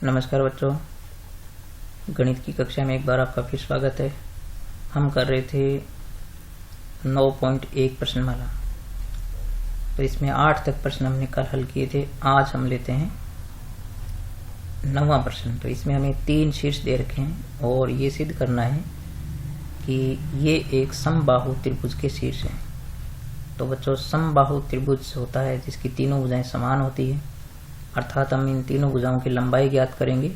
नमस्कार बच्चों, गणित की कक्षा में एक बार आपका फिर स्वागत है। हम कर रहे थे 9.1 प्रश्नमाला, तो इसमें 8 तक प्रश्न हमने कल हल किए थे। आज हम लेते हैं 9वां प्रश्न। तो इसमें हमें 3 शीर्ष दे रखे हैं और ये सिद्ध करना है कि ये एक समबाहु त्रिभुज के शीर्ष हैं। तो बच्चों, समबाहु त्रिभुज होता है जिसकी तीनों भुजाएं समान होती है, अर्थात हम इन तीनों भुजाओं की लंबाई ज्ञात करेंगे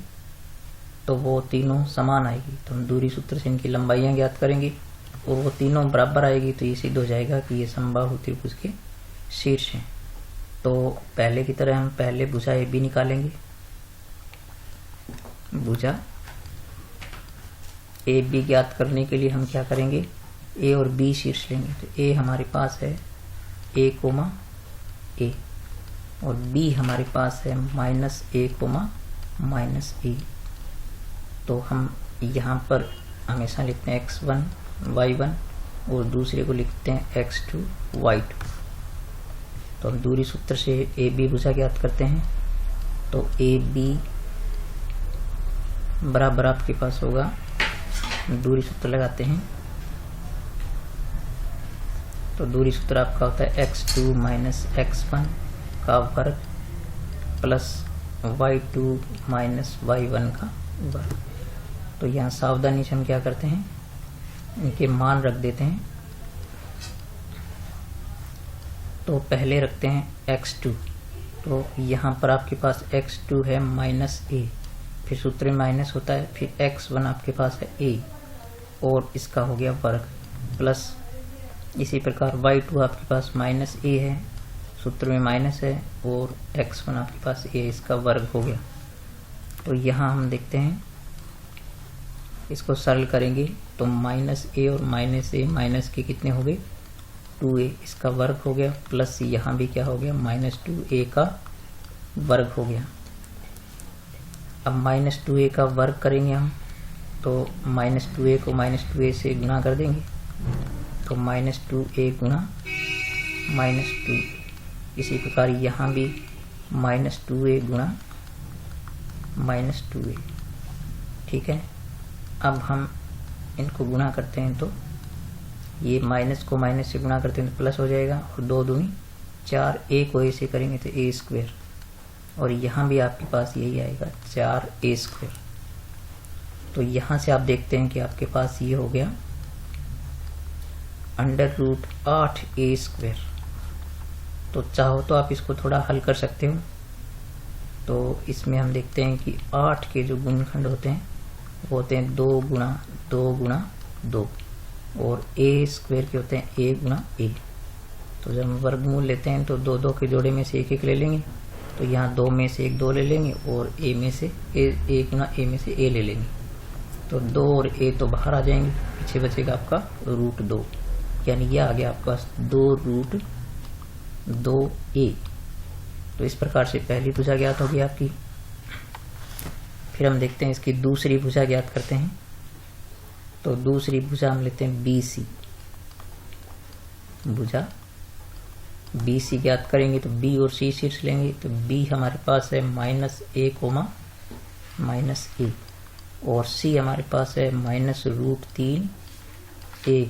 तो वो तीनों समान आएगी। तो हम दूरी सूत्र से इनकी लंबाइयां ज्ञात करेंगे और वो तीनों बराबर आएगी, तो ये सिद्ध हो जाएगा कि ये समबाहु त्रिभुज के शीर्ष हैं। तो पहले की तरह हम पहले भुजा ए बी निकालेंगे। भुजा ए बी ज्ञात करने के लिए हम क्या करेंगे, ए और बी शीर्ष लेंगे। तो ए हमारे पास है ए कोमा ए और b हमारे पास है -a माइनस ए। तो हम यहाँ पर हमेशा लिखते हैं x1 y1 और दूसरे को लिखते हैं x2 y2। तो हम दूरी सूत्र से ए बी भुजा ज्ञात करते हैं। तो ए बी बराबर आपके पास होगा, दूरी सूत्र लगाते हैं। तो दूरी सूत्र आपका होता है x2 माइनस x1 का वर्ग प्लस y2 माइनस y1 का वर्ग। तो यहाँ सावधानी से हम क्या करते हैं, इनके मान रख देते हैं। तो पहले रखते हैं x2। तो यहाँ पर आपके पास x2 है -a, फिर सूत्र में माइनस होता है, फिर x1 आपके पास है a और इसका हो गया वर्ग प्लस इसी प्रकार y2 आपके पास -a है, सूत्र में माइनस है और x1 आपके पास a, इसका वर्ग हो गया। तो यहाँ हम देखते हैं, इसको सरल करेंगे तो -a और -a माइनस के कितने हो गए 2a, इसका वर्ग हो गया प्लस यहाँ भी क्या हो गया -2a का वर्ग हो गया। अब -2a का वर्ग करेंगे हम, तो -2a को -2a से गुणा कर देंगे। तो -2a गुणा -2, इसी प्रकार यहाँ भी -2a गुणा -2a। ठीक है, अब हम इनको गुणा करते हैं तो ये माइनस को माइनस से गुणा करते हैं तो प्लस हो जाएगा और 2 दूनी 4, a को a से करेंगे तो a² और यहाँ भी आपके पास यही आएगा 4a²। तो यहाँ से आप देखते हैं कि आपके पास ये हो गया √8a²। तो चाहो तो आप इसको थोड़ा हल कर सकते हो। तो इसमें हम देखते हैं कि 8 के जो गुणनखंड होते हैं वो होते हैं 2 गुणा 2 गुणा 2 और a² के होते हैं a गुणा a। तो जब हम वर्गमूल लेते हैं तो 2 के जोड़े में से 1 ले लेंगे। तो यहाँ 2 में से 1 2 ले लेंगे और a में से a गुणा a में से a ले लेंगे। तो 2 और a तो बाहर आ जाएंगे, पीछे बचेगा आपका √2, यानी यह आ गया आपके पास 2√2a। तो इस प्रकार से पहली भुजा ज्ञात होगी आपकी। फिर हम देखते हैं इसकी दूसरी भुजा ज्ञात करते हैं। तो दूसरी भुजा हम लेते हैं BC। भुजा BC ज्ञात करेंगे तो B और C शीर्ष लेंगे। तो B हमारे पास है -a -a और C हमारे पास है -√3a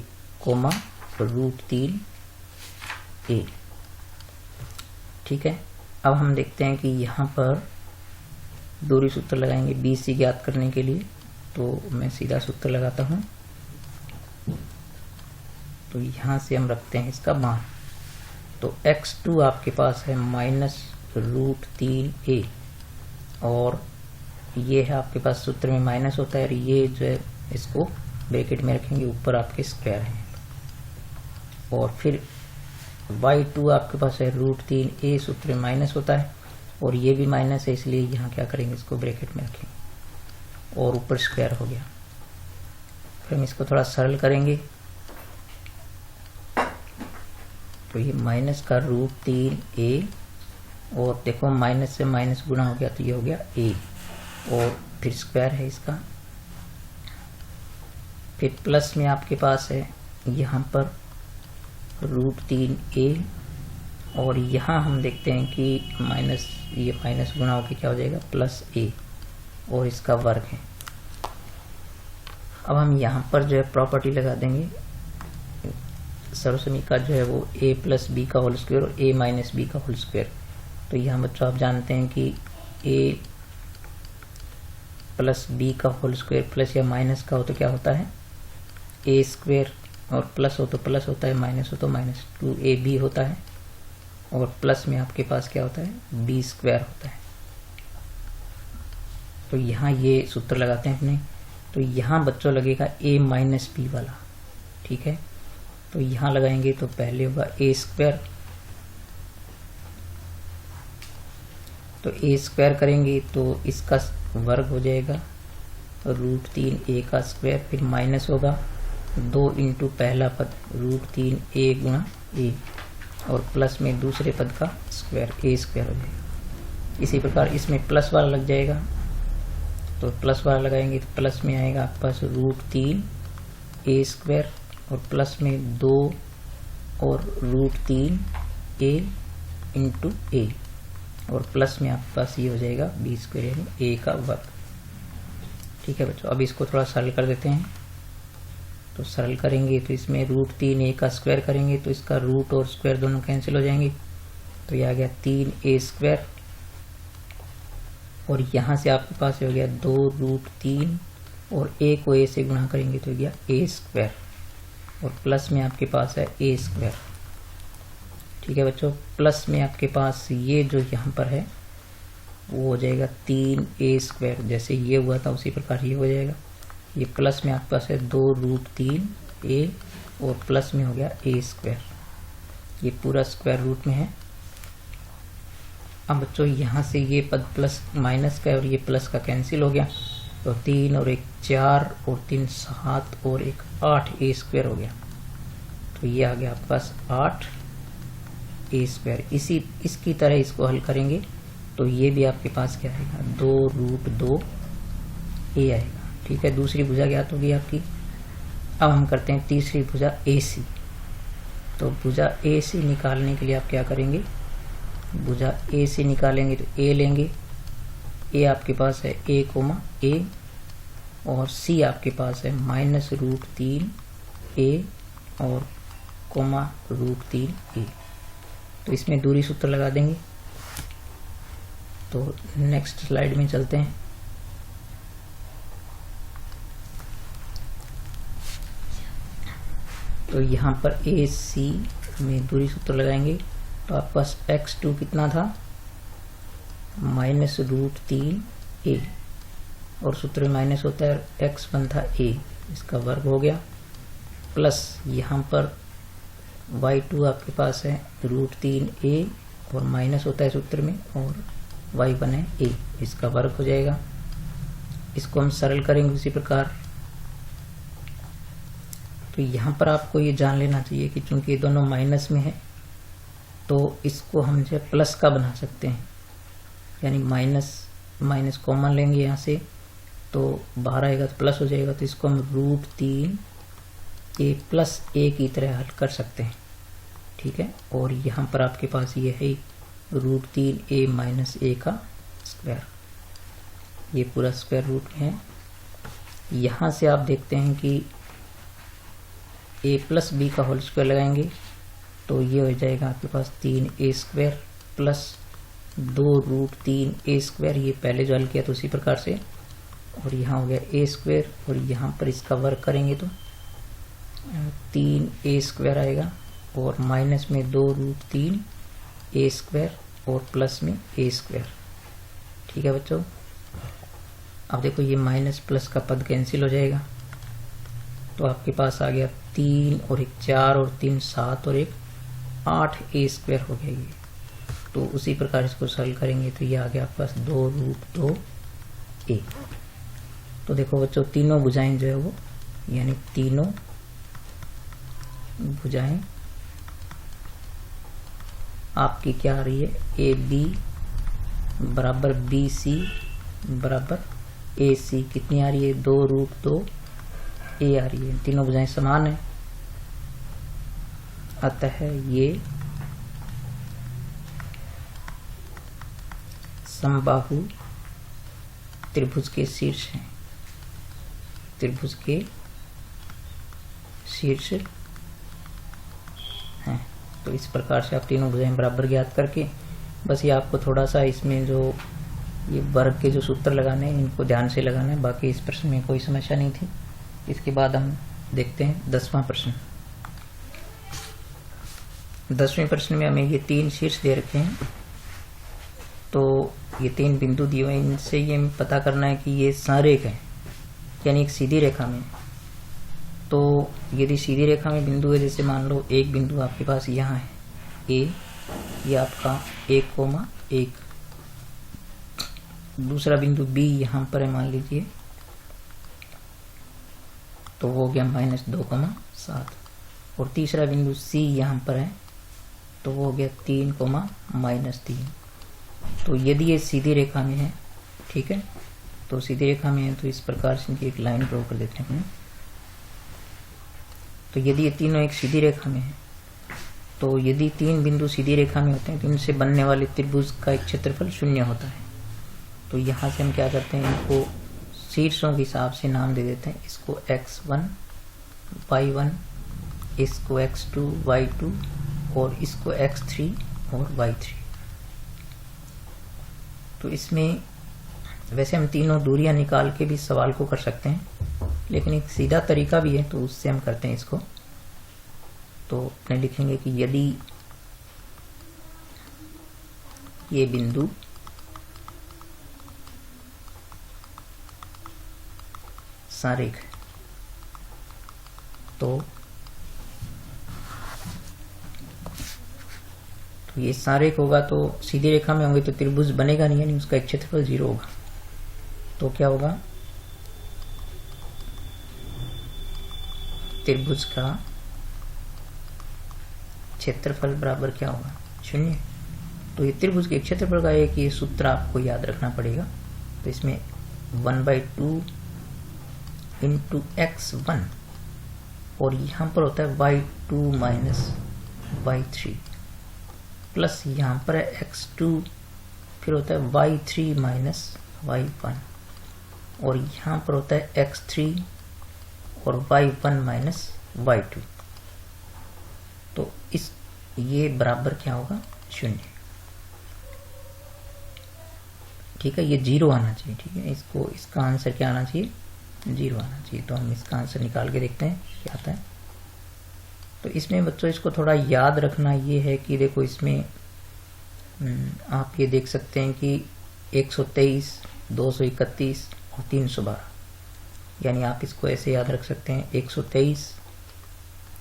√3a। ठीक है, अब हम देखते हैं कि यहाँ पर दूरी सूत्र लगाएंगे BC ज्ञात करने के लिए। तो मैं सीधा सूत्र लगाता हूँ। तो यहाँ से हम रखते हैं इसका मान। तो x2 आपके पास है -√3a और ये है आपके पास सूत्र में माइनस होता है और ये जो है इसको ब्रैकेट में रखेंगे, ऊपर आपके स्क्वायर है। और फिर y2 आपके पास है √3a, सूत्र में माइनस होता है और ये भी माइनस है, इसलिए यहाँ क्या करेंगे, इसको ब्रैकेट में रखेंगे और ऊपर स्क्वायर हो गया। फिर हम इसको थोड़ा सरल करेंगे तो ये माइनस का √3a और देखो माइनस से माइनस गुणा हो गया तो ये हो गया a और फिर स्क्वायर है इसका। फिर प्लस में आपके पास है यहाँ पर √3a और यहाँ हम देखते हैं कि माइनस, ये माइनस गुणा होकर क्या हो जाएगा +a और इसका वर्ग है। अब हम यहाँ पर जो है प्रॉपर्टी लगा देंगे सर्वसमी का जो है वो a प्लस बी का होल स्क्वायर और a माइनस बी का होल स्क्वायर। तो यहाँ बच्चों आप जानते हैं कि a प्लस बी का होल स्क्वायर प्लस या माइनस का हो तो क्या होता है a स्क्वायर, और प्लस हो तो प्लस होता है, माइनस हो तो माइनस 2ab होता है, और प्लस में आपके पास क्या होता है b स्क्वायर होता है। तो यहाँ ये सूत्र लगाते हैं अपने। तो यहाँ बच्चों लगेगा a माइनस बी वाला, ठीक है। तो यहाँ लगाएंगे तो पहले होगा a स्क्वायर, तो a स्क्वायर करेंगे तो इसका वर्ग हो जाएगा √3a का स्क्वायर, फिर माइनस होगा 2 इंटू पहला पद √3a गुणा a, और प्लस में दूसरे पद का स्क्वायर a स्क्वायर हो जाएगा। इसी प्रकार इसमें प्लस वाला लग जाएगा, तो प्लस वाला लगाएंगे तो प्लस में आएगा आपके पास √3a स्क्वायर, और प्लस में 2 और √3a इंटू a, और प्लस में आपके पास ये हो जाएगा b स्क्वायर यानी a का वर्ग। ठीक है बच्चों, अब इसको थोड़ा सरल कर देते हैं। तो सरल करेंगे तो इसमें √3a का स्क्वायर करेंगे तो इसका रूट और स्क्वायर दोनों कैंसिल हो जाएंगे, तो ये आ गया 3a स्क्वायर, और यहाँ से आपके पास हो गया 2√3 और a को a से गुणा करेंगे तो हो गया a स्क्वायर, और प्लस में आपके पास है a स्क्वायर। ठीक है बच्चों, प्लस में आपके पास ये जो यहाँ पर है वो हो जाएगा 3a स्क्वायर, जैसे ये हुआ था उसी प्रकार ये हो जाएगा। ये प्लस में आपके पास है 2√3a और प्लस में हो गया a स्क्वायर, ये पूरा स्क्वायर रूट में है। अब बच्चों यहाँ से ये पद प्लस माइनस का है और ये प्लस का कैंसिल हो गया, तो 3 और 1 4 और 3 7 और 1 8a स्क्वायर हो गया, तो ये आ गया आपके पास 8a स्क्वायर। इसकी तरह इसको हल करेंगे तो ये भी आपके पास क्या आएगा 2√2a आएगा। ठीक है, दूसरी भुजा ज्ञात होगी आपकी। अब हम करते हैं तीसरी भुजा AC। तो भुजा AC निकालने के लिए आप क्या करेंगे, भुजा AC निकालेंगे तो a लेंगे, a आपके पास है a, और C आपके पास है -√3a और √3a। तो इसमें दूरी सूत्र लगा देंगे। तो नेक्स्ट स्लाइड में चलते हैं। तो यहाँ पर AC में दूरी सूत्र लगाएंगे तो आपके पास x2 कितना था -√3a, और सूत्र में माइनस होता है, x1 था a, इसका वर्ग हो गया, प्लस यहाँ पर y2 आपके पास है √3a और माइनस होता है सूत्र में, और y1 है a, इसका वर्ग हो जाएगा। इसको हम सरल करेंगे उसी प्रकार। तो यहाँ पर आपको ये जान लेना चाहिए कि चूंकि ये दोनों माइनस में है तो इसको हम जो प्लस का बना सकते हैं, यानी माइनस कॉमन लेंगे यहाँ से तो बाहर आएगा तो प्लस हो जाएगा, तो इसको हम √3a प्लस a की तरह हल कर सकते हैं। ठीक है, और यहाँ पर आपके पास ये है √3a माइनस a का स्क्वायर, ये पूरा स्क्वायर रूट में है। यहाँ से आप देखते हैं कि a प्लस b का होल स्क्वायर लगाएंगे तो ये हो जाएगा आपके पास 3a square plus 2√3a square, ये पहले जो हल किया तो उसी प्रकार से, और यहाँ हो गया a स्क्वायर, और यहाँ पर इसका वर्ग करेंगे तो 3a स्क्वायर आएगा, और माइनस में 2√3a स्क्वायर और प्लस में a स्क्वायर। ठीक है बच्चों, अब देखो ये माइनस प्लस का पद कैंसिल हो जाएगा, तो आपके पास आ गया 3 और 1 4 और 3 7 और 1 8a स्क्वायर हो गया ये। तो उसी प्रकार इसको सरल करेंगे तो ये आ गया आपके पास 2√2a। तो देखो बच्चों तीनों भुजाएं जो है वो, यानी तीनों भुजाएं आपकी क्या आ रही है, AB बराबर BC बराबर AC कितनी आ रही है 2√2a आ रही है। तीनों भुजाएं समान है, अतः ये समबाहु त्रिभुज के शीर्ष हैं, त्रिभुज के शीर्ष हैं। तो इस प्रकार से आप तीनों भुजाएं बराबर ज्ञात करके, बस ये आपको थोड़ा सा इसमें जो ये वर्ग के जो सूत्र लगाने हैं इनको ध्यान से लगाना है, बाकी इस प्रश्न में कोई समस्या नहीं थी। इसके बाद हम देखते हैं 10वां प्रश्न। 10वें प्रश्न में हमें ये 3 शीर्ष दे रखे हैं, तो ये 3 बिंदु दिए हुए हैं, इनसे ये पता करना है कि ये संरेख है, यानी एक सीधी रेखा में। तो यदि सीधी रेखा में बिंदु है, जैसे मान लो एक बिंदु आपके पास यहाँ है ए, ये आपका 1,1, दूसरा बिंदु बी यहाँ पर है मान लीजिए, तो वो हो गया -2,7, और तीसरा बिंदु सी यहाँ पर है, तो वो हो गया 3,-3। तो यदि ये सीधी रेखा में है, ठीक है, तो सीधी रेखा में है तो इस प्रकार से एक लाइन ड्रॉ कर देते हैं। तो यदि ये तीनों एक सीधी रेखा में है, तो यदि 3 बिंदु सीधी रेखा में होते हैं तो इनसे बनने वाले त्रिभुज का एक क्षेत्रफल 0 होता है। तो यहाँ से हम क्या करते हैं, इनको शीर्षों के हिसाब से नाम दे देते हैं। इसको x1, y1, इसको x2, y2, और इसको x3 और y3। तो इसमें वैसे हम तीनों दूरियां निकाल के भी सवाल को कर सकते हैं, लेकिन एक सीधा तरीका भी है, तो उससे हम करते हैं इसको। तो अपने लिखेंगे कि यदि ये बिंदु संरेख है, तो ये संरेख होगा, तो सीधी रेखा में होंगे तो त्रिभुज बनेगा नहीं, यानी उसका एक क्षेत्रफल 0 होगा। तो क्या होगा, त्रिभुज का क्षेत्रफल बराबर क्या होगा, 0। तो ये त्रिभुज के क्षेत्रफल का एक ये सूत्र आपको याद रखना पड़ेगा। तो इसमें 1/2 इंटू x1, और यहाँ पर होता है y2 माइनस y3, प्लस यहाँ पर है x2, फिर होता है y3 माइनस y1, और यहाँ पर होता है x3 और y1 माइनस y2। तो इस ये बराबर क्या होगा, 0। ठीक है, ये 0 आना चाहिए। ठीक है, इसको इसका आंसर क्या आना चाहिए, 0 आना चाहिए। तो हम इसका आंसर निकाल के देखते हैं क्या आता है। तो इसमें बच्चों इसको थोड़ा याद रखना ये है कि देखो इसमें आप ये देख सकते हैं कि 123, 231 और 312, यानी आप इसको ऐसे याद रख सकते हैं 123,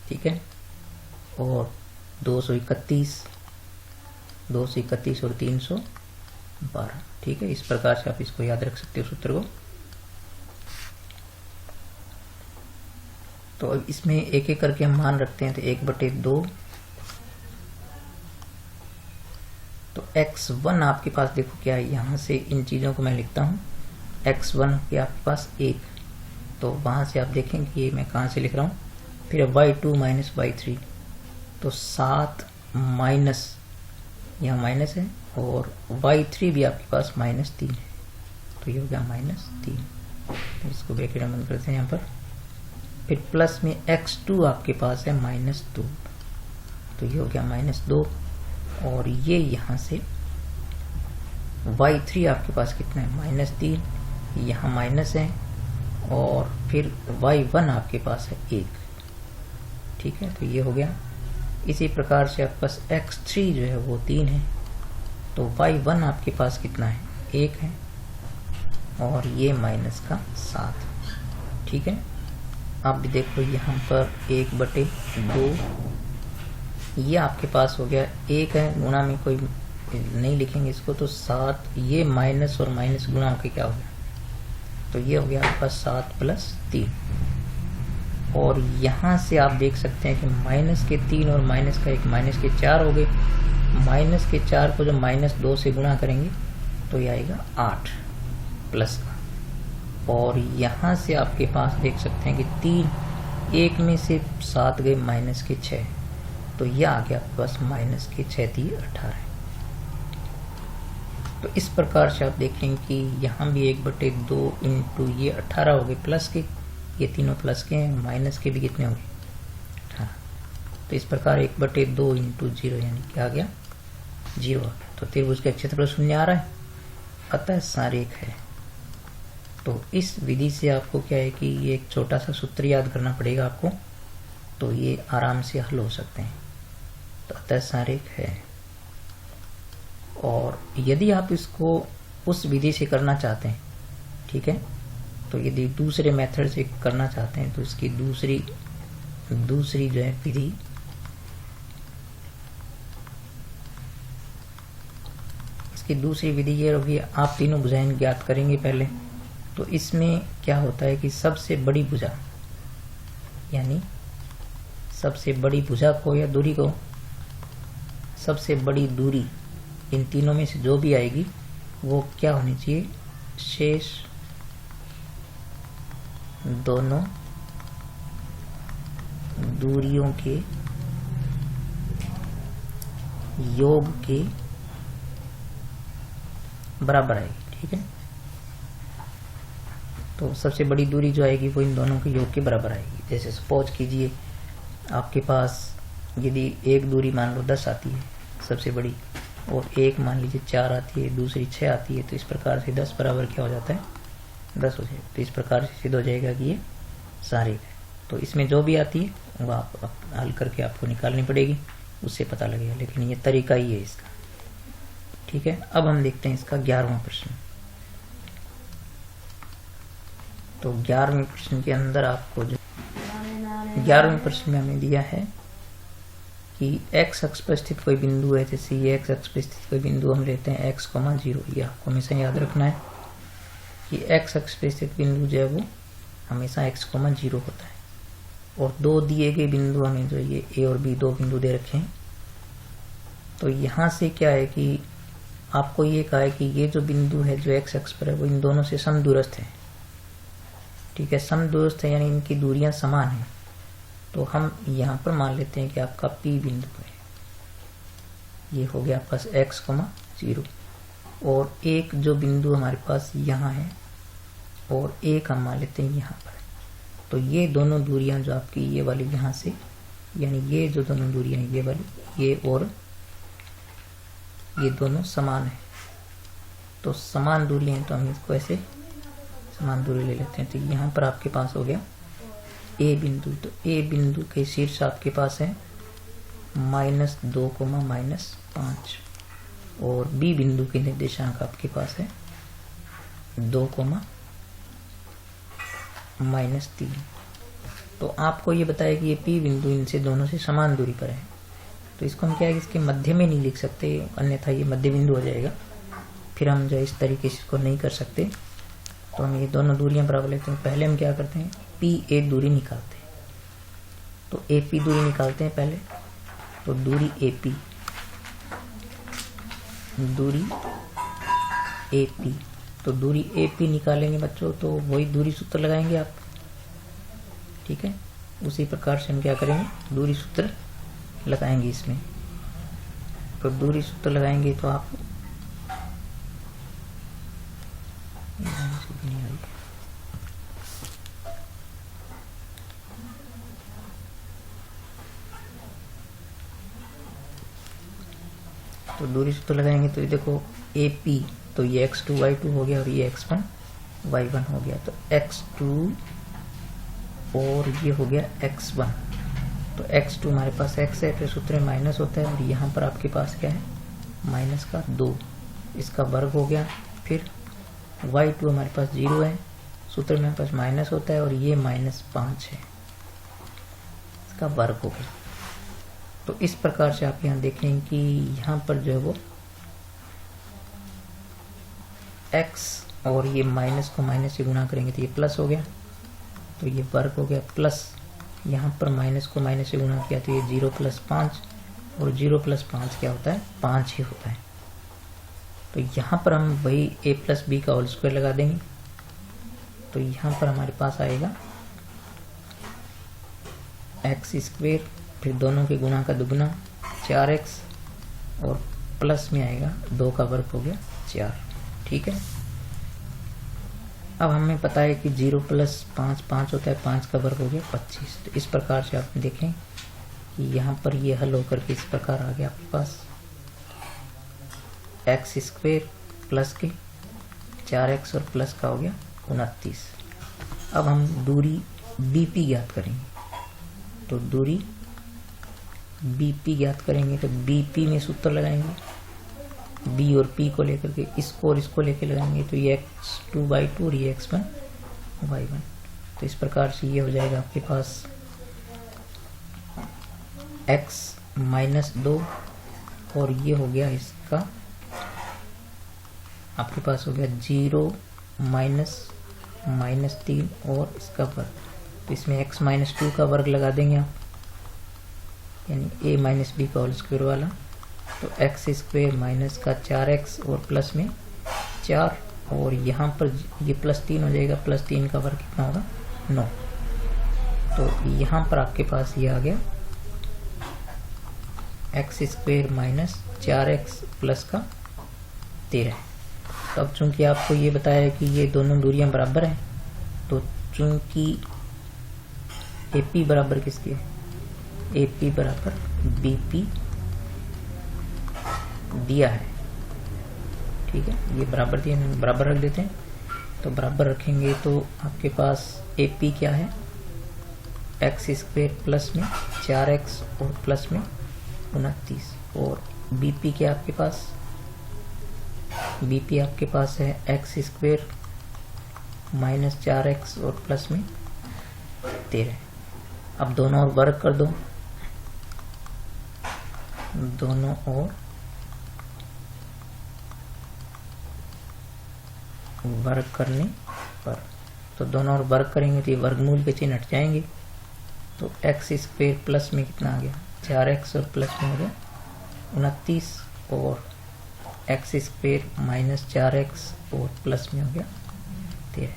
ठीक है, और 231 और 312। ठीक है, इस प्रकार से आप इसको याद रख सकते हो सूत्र को। तो अब इसमें एक एक करके हम मान रखते हैं। तो 1/2, तो x1 आपके पास देखो क्या है, यहाँ से इन चीज़ों को मैं लिखता हूँ। x1 के आपके पास 1, तो वहाँ से आप देखेंगे कि ये मैं कहाँ से लिख रहा हूँ। फिर y2 माइनस y3, तो 7 माइनस, यहाँ माइनस है, और y3 भी आपके पास -3 है, तो ये हो गया -3। तो इसको ब्रैकेट में बंद करते हैं यहाँ पर। फिर प्लस में x2 आपके पास है -2, तो ये हो गया -2, और ये यहाँ से y3 आपके पास कितना है, -3, यहाँ माइनस है, और फिर y1 आपके पास है 1। ठीक है, तो ये हो गया। इसी प्रकार से आपके पास x3 जो है वो 3 है, तो y1 आपके पास कितना है, 1 है, और ये -7। ठीक है, आप भी देखो यहाँ पर 1/2, ये आपके पास हो गया 1 है, गुणा में कोई नहीं लिखेंगे इसको, तो 7, ये माइनस और माइनस गुणा के क्या हो गया, तो ये हो गया आपके पास 7 + 3। और यहाँ से आप देख सकते हैं कि -3 और -1 -4 हो गए। -4 को जब -2 से गुणा करेंगे तो ये आएगा 8 प्लस का, और यहाँ से आपके पास देख सकते हैं कि 3, 1 में से 7 गए -6, तो यह आ गया आपके पास -6 × 3 = 18 है। तो इस प्रकार से आप देखें कि यहाँ भी 1/2 इंटू ये 18 हो गए प्लस के, ये तीनों प्लस के हैं, माइनस के भी कितने हो गए 18। तो इस प्रकार 1/2 इंटू 0 यानी क्या आ गया 0 आ गया। तो त्रिभुज का क्षेत्रफल 0 आ रहा है, अतः संरेख है। तो इस विधि से आपको क्या है कि ये एक छोटा सा सूत्र याद करना पड़ेगा आपको, तो ये आराम से हल हो सकते हैं। तो अतः संरेख है। और यदि आप इसको उस विधि से करना चाहते हैं, ठीक है, तो यदि दूसरे मेथड से करना चाहते हैं तो इसकी दूसरी जो है विधि, इसकी दूसरी विधि ये होगी, आप तीनों भुजाएं ज्ञात करेंगे पहले। तो इसमें क्या होता है कि सबसे बड़ी भुजा यानी सबसे बड़ी भुजा को या दूरी को, सबसे बड़ी दूरी इन तीनों में से जो भी आएगी वो क्या होनी चाहिए, शेष दोनों दूरियों के योग के बराबर आएगी। ठीक है, तो सबसे बड़ी दूरी जो आएगी वो इन दोनों के योग के बराबर आएगी। जैसे सपोज कीजिए आपके पास यदि एक दूरी मान लो 10 आती है सबसे बड़ी, और एक मान लीजिए 4 आती है, दूसरी 6 आती है, तो इस प्रकार से 10 बराबर क्या हो जाता है 10 हो जाएगा। तो इस प्रकार से सिद्ध हो जाएगा कि ये संरेख है। तो इसमें जो भी आती है वो आप हल करके आपको निकालनी पड़ेगी, उससे पता लगेगा, लेकिन ये तरीका ही है इसका। ठीक है, अब हम देखते हैं इसका 11वां प्रश्न। तो 11वें प्रश्न के अंदर आपको जो 11वें प्रश्न में हमें दिया है कि x अक्ष पर स्थित कोई बिंदु है, जैसे ये x अक्ष पर स्थित कोई बिंदु हम लेते हैं x, 0। ये आपको हमेशा याद रखना है कि x अक्ष पर स्थित बिंदु जो है वो हमेशा x, 0 होता है। और दो दिए गए बिंदु हमें जो ये a और b दो बिंदु दे रखे हैं। तो यहाँ से क्या है कि आपको ये कहा है कि ये जो बिंदु है जो x अक्ष पर है वो इन दोनों से समदूरस्थ है। ठीक है, समदूरस्थ है यानी इनकी दूरियां समान हैं। तो हम यहाँ पर मान लेते हैं कि आपका P बिंदु है, ये हो गया आपका x, 0। और एक जो बिंदु हमारे पास यहाँ है और एक हम मान लेते हैं यहाँ पर। तो ये दोनों दूरियां जो आपकी ये वाली यहाँ से, यानी ये जो दोनों दूरियां ये वाली, ये और ये दोनों समान है। तो समान दूरियां हैं तो हम इसको ऐसे समान दूरी ले लेते हैं। तो यहाँ पर आपके पास हो गया A बिंदु। तो A बिंदु के शीर्ष आपके पास है -2, -5, और B बिंदु के निर्देशांक आपके पास है 2, -3। तो आपको ये बताया कि ये P बिंदु इनसे दोनों से समान दूरी पर है। तो इसको हम क्या है इसके मध्य में नहीं लिख सकते, अन्यथा ये मध्य बिंदु हो जाएगा। फिर हम जो इस तरीके से इसको नहीं कर सकते, तो हम ये दोनों दूरियां बराबर लेते हैं। पहले हम क्या करते हैं, P एक दूरी निकालते हैं। तो AP दूरी निकालते हैं पहले। तो दूरी AP, दूरी AP, तो दूरी AP निकालेंगे बच्चों, तो वही दूरी सूत्र लगाएंगे आप। ठीक है, उसी प्रकार से हम क्या करेंगे, दूरी सूत्र लगाएंगे इसमें। तो दूरी सूत्र लगाएंगे तो आप तो दूरी सूत्र लगाएंगे तो ये देखो AP, तो ये x2 y2 हो गया और ये x1 y1 हो गया। तो x2 और ये हो गया x1। तो x2 हमारे पास x है, फिर सूत्र में माइनस होता है, और यहाँ पर आपके पास क्या है -2, इसका वर्ग हो गया। फिर y2 हमारे पास 0 है, सूत्र में हमारे पास माइनस होता है, और ये -5 है, इसका वर्ग हो गया। तो इस प्रकार से आप यहाँ देखें कि यहाँ पर जो है वो x और ये माइनस को माइनस से गुणा करेंगे तो ये प्लस हो गया, तो ये वर्ग हो गया, प्लस यहाँ पर माइनस को माइनस से गुणा किया तो ये 0 + 5, और 0 + 5 क्या होता है 5 ही होता है। तो यहाँ पर हम वही a + b का होल स्क्वायर लगा देंगे। तो यहाँ पर हमारे पास आएगा x², फिर दोनों के गुणा का दुगुना 4x, और प्लस में आएगा 2 का वर्ग हो गया 4। ठीक है, अब हमें पता है कि 0 + 5 5 होता है, 5 का वर्ग हो गया 25। तो इस प्रकार से आप देखें कि यहाँ पर ये हल होकर के इस प्रकार आ गया आपके पास x² प्लस के 4x और प्लस का हो गया 29। अब हम दूरी BP ज्ञात करेंगे, तो दूरी BP ज्ञात करेंगे तो BP में सूत्र लगाएंगे, B और P को लेकर के इसको और इसको लेकर लगाएंगे, तो ये x2/2 और ये x1/1। तो इस प्रकार से ये हो जाएगा आपके पास x-2 और ये हो गया इसका आपके पास हो गया 0 -3 और इसका वर्ग। तो इसमें x-2 का वर्ग लगा देंगे आप, यानी a - b का होल स्क्वायर वाला। तो x² माइनस का 4x और प्लस में 4 और यहाँ पर ये +3 हो जाएगा, +3 का वर्ग कितना होगा 9। तो यहाँ पर आपके पास ये आ गया x² माइनस 4x प्लस का 13। तो अब चूंकि आपको ये बताया है कि ये दोनों दूरियां बराबर हैं, तो चूंकि AP बराबर किसकी है, AP बराबर BP दिया है। ठीक है, ये बराबर दिया, बराबर रख देते हैं। तो बराबर रखेंगे तो आपके पास AP क्या है, x² प्लस में 4x और प्लस में 29 और BP क्या आपके पास, BP आपके पास है x² माइनस 4x और प्लस में 13। अब दोनों और वर्ग कर दो, दोनों और वर्ग करने पर, तो दोनों और वर्ग करेंगे तो ये वर्गमूल के चिन्ह हट जाएंगे। तो x² प्लस में कितना आ गया 4x और प्लस में हो गया 29 और x² माइनस 4x और प्लस में हो गया 13।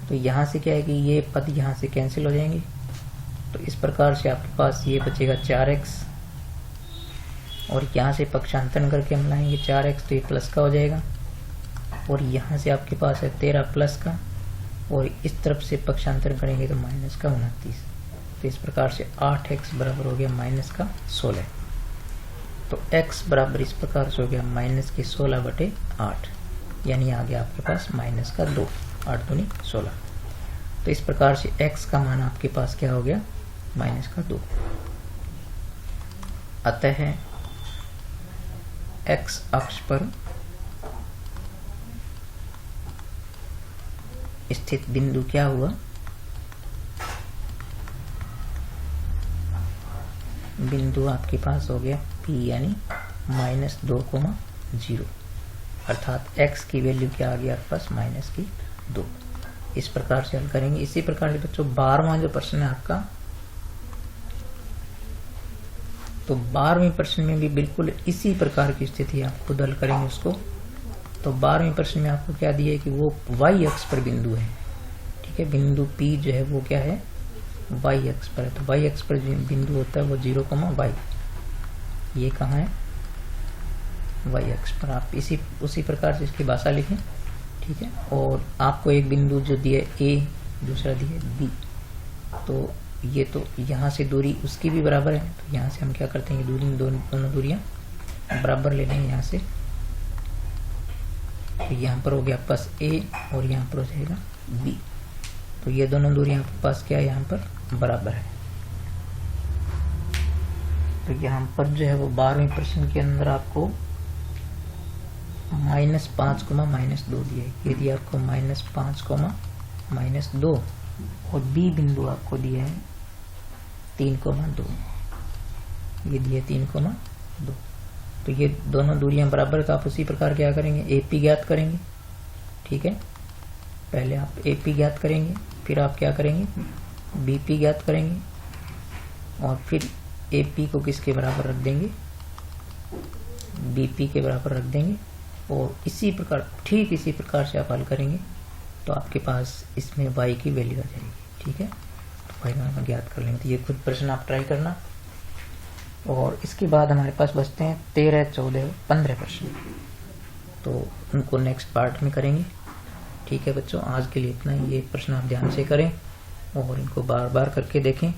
तो यहाँ से क्या है कि ये पद यहाँ से कैंसिल हो जाएंगे। तो इस प्रकार से आपके पास ये बचेगा 4x और यहाँ से पक्षांतरण करके हम लाएंगे 4x, तो ये प्लस का हो जाएगा और यहाँ से आपके पास है 13 प्लस का और इस तरफ से पक्षांतरण करेंगे तो माइनस का 29। तो इस प्रकार से 8x बराबर हो गया माइनस का 16। तो x बराबर इस प्रकार से हो गया माइनस के 16/8, यानी आ गया आपके पास माइनस का 2, 8 दूनी 16। तो इस प्रकार से x का मान आपके पास क्या हो गया माइनस का 2। अतः x अक्ष पर स्थित बिंदु क्या हुआ, बिंदु आपके पास हो गया P यानी -2,0, अर्थात x की वैल्यू क्या आ गई आपके पास -2। इस प्रकार से हल करेंगे। इसी प्रकार से बच्चों 12वां जो प्रश्न है आपका, तो 12वें प्रश्न में भी बिल्कुल इसी प्रकार की स्थिति आप खुद हल करेंगे उसको। तो 12वें प्रश्न में आपको क्या दिया है कि वो y अक्ष पर बिंदु है। ठीक है, बिंदु P जो है वो क्या है y अक्ष पर है। तो y अक्ष पर जो बिंदु होता है वो 0, y, ये कहाँ है y अक्ष पर। आप उसी प्रकार से इसकी भाषा लिखें। ठीक है, और आपको एक बिंदु जो दिया A, दूसरा दिया B, तो ये तो यहाँ से दूरी उसकी भी बराबर है। तो यहाँ से हम क्या करते हैं, दोनों दूरियां बराबर ले लेंगे यहाँ से। तो यहाँ पर हो गया आपके पास A और यहाँ पर हो जाएगा B। तो ये दोनों दूरियां आपके पास क्या है यहाँ पर बराबर है। तो यहाँ पर जो है वो 12वें प्रश्न के अंदर आपको -5, -2 दिया है। ये दिया आपको -5, -2 और B बिंदु आपको दिया है 3,2, ये दिया 3,2। तो ये दोनों दूरियां बराबर, तो आप उसी प्रकार क्या करेंगे AP ज्ञात करेंगे। ठीक है, पहले आप AP ज्ञात करेंगे, फिर आप क्या करेंगे BP ज्ञात करेंगे और फिर AP को किसके बराबर रख देंगे, BP के बराबर रख देंगे और इसी प्रकार ठीक इसी प्रकार से आप हल करेंगे तो आपके पास इसमें y की वैल्यू आ जाएगी। ठीक है, तो y मान ज्ञात कर लेंगे। तो ये खुद प्रश्न आप ट्राई करना। और इसके बाद हमारे पास बचते हैं 13, 14, 15 प्रश्न। तो उनको नेक्स्ट पार्ट में करेंगे। ठीक है बच्चों, आज के लिए इतना ही। ये प्रश्न आप ध्यान से करें और इनको बार बार करके देखें।